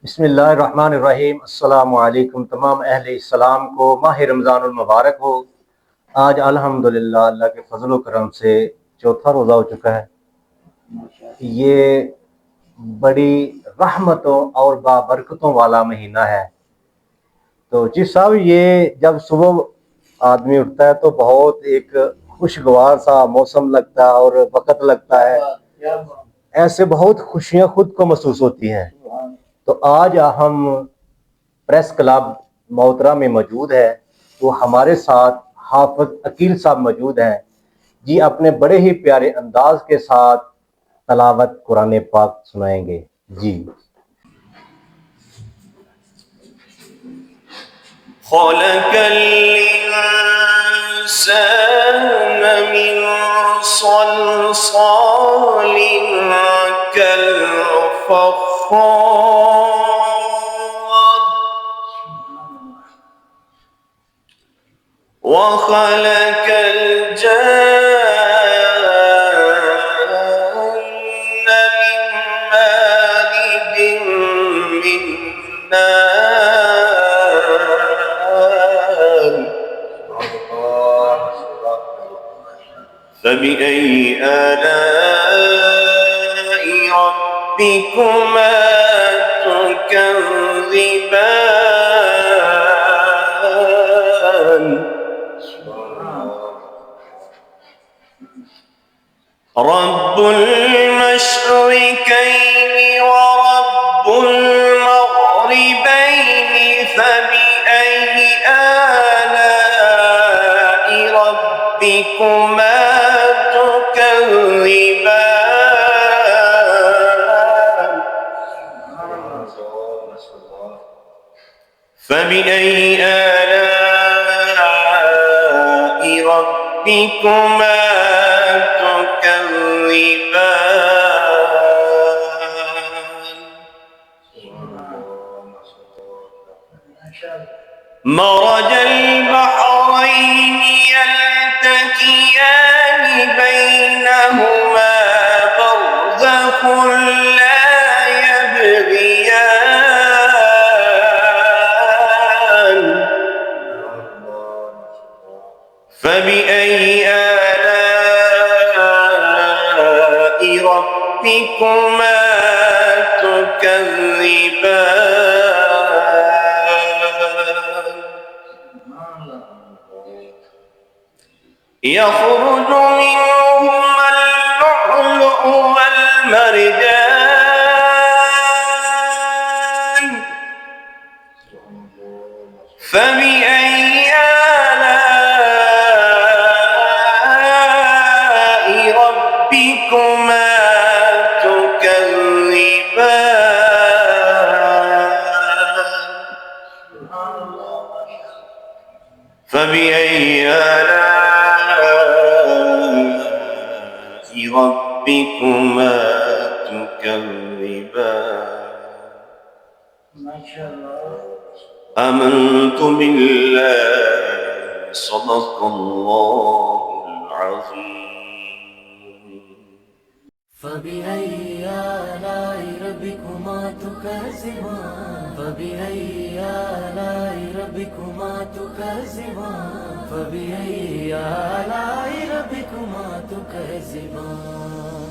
बिस्मिल्लाहिर्रहमानिर्रहीम। अस्सलामु अलैकुम तमाम अहले इस्लाम को माह रमज़ानुल मुबारक हो। आज अल्हम्दुलिल्लाह अल्लाह के फजल व करम से चौथा रोज़ा हो चुका है। ये बड़ी रहमतों और बाबरकतों वाला महीना है। तो जिस साहब ये जब सुबह आदमी उठता है तो बहुत एक खुशगवार सा मौसम लगता है और वक़्त लगता है, ऐसे बहुत खुशियाँ खुद को महसूस होती हैं। तो आज हम प्रेस क्लब मोहतरा में मौजूद है, तो हमारे साथ हाफिज अकील साहब मौजूद हैं जी। अपने बड़े ही प्यारे अंदाज के साथ तलावत कुरान पाक सुनाएंगे जी। खलक़ल इंसान मिन सलसालिन कल फख्खार व खलक़ल जन्न मिन मारिजिन मिन नार फबिअय्यि आलाइ रब्बिकुमा तुकज़्ज़िबान रब्बुल मशरिक़ैनि व रब्बुल मग़रिबैनि फबिअय्यि आलाइ रब्बिकुमा तुकज़्ज़िबान फबिअय्यि आलाइ रब्बिकुमा مرج البحرين يلتقيان بينهما برزخ لا يبغيان فبأي آلاء ربكما تكذبان يخرج منهما اللؤلؤ والمرجان فبأي آلاء ربكما تكذبان فبأي آلاء ربكما تكذبان آمنت بالله صدق الله العظيم فبأي آلاء ربكما تكذبان فبأي آلاء ربكما تكذبان فبأي آلاء ربكما تكذبان